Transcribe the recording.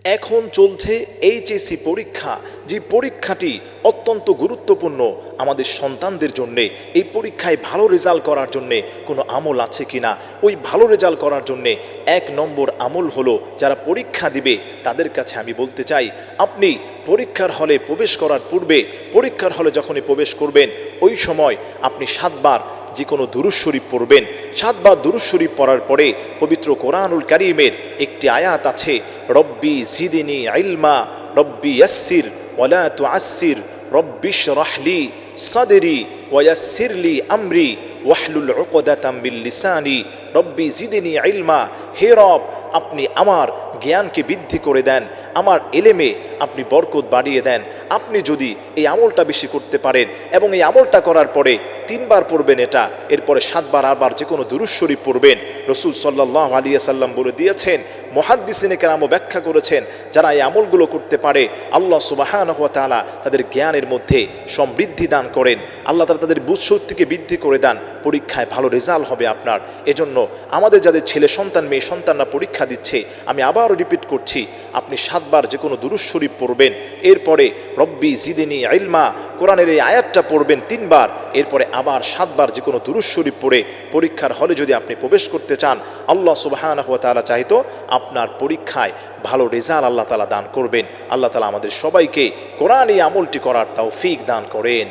এখন চলছে এইচএসসি পরীক্ষা, যে পরীক্ষাটি অত্যন্ত গুরুত্বপূর্ণ আমাদের সন্তানদের জন্যে। এই পরীক্ষায় ভালো রেজাল্ট করার জন্যে কোনো আমল আছে কি না? ওই ভালো রেজাল্ট করার জন্যে 1 নম্বর আমল হলো, যারা পরীক্ষা দিবে তাদের কাছে আমি বলতে চাই, আপনি পরীক্ষার হলে প্রবেশ করার পূর্বে, পরীক্ষার হলে যখনই প্রবেশ করবেন ওই সময় আপনি 7 বার যে কোনো দুরূদ শরীফ পড়বেন। 7 বার দুরূদ শরীফ পড়ার পরে পবিত্র কোরআনুল কারীমের একটি আয়াত আছে, রব্বি জিদনি ইলমা, রব্বি ইয়াসসির ওয়ালা তুআসসির, রব্বি ইশরাহ লি সাদরি ওয়া ইয়াসসির লি আমরি ওয়াহলুল উকদাতাম মিন লিসানি রব্বি জিদনি ইলমা। হে রব, আপনি আমার জ্ঞানকে বৃদ্ধি করে দেন, আমার এলেমে আপনি বরকত বাড়িয়ে দেন। আপনি যদি এই আমলটা বেশি করতে পারেন এবং এই আমলটা করার পরে 3 বার পড়বেন এটা, এরপরে 7 বার আবার যে কোনো দুরূদ শরীফ পড়বেন। রাসূল সাল্লাল্লাহু আলাইহি ওয়াসাল্লাম বলে দিয়েছেন, মুহাদ্দিসিনে কেরামও ব্যাখ্যা করেছেন, যারা এই আমলগুলো করতে পারে আল্লাহ সুবহানাহু ওয়া তাআলা তাদের জ্ঞানের মধ্যে সমৃদ্ধি দান করেন, আল্লাহ তাআলা তাদের বুদ্ধিশক্তিকে বৃদ্ধি করে দেন, পরীক্ষায় ভালো রেজাল্ট হবে আপনার। এজন্য আমাদের যাদের ছেলে সন্তান মেয়ে সন্তানরা পরীক্ষা দিচ্ছে, আমি আবারও রিপিট করছি, আপনি 7 বার যে কোনো দুরূদ শরীফ পড়বেন, এরপরে রব্বি জিদনি ইলমা কোরআনের এই আয়াতটা পড়বেন 3 বার, এরপরে আবার 7 বার যে কোনো দুরূদ শরীফ পড়ে পরীক্ষার হলে যদি আপনি প্রবেশ করতে চান, আল্লাহ সুবহানাহু ওয়া তাআলা চাইতো আপনার পরীক্ষায় ভালো রেজাল্ট আল্লাহ তাআলা দান করবেন। আল্লাহ তাআলা আমাদের সবাইকে কোরআন এই আমলটি করার তৌফিক দান করেন।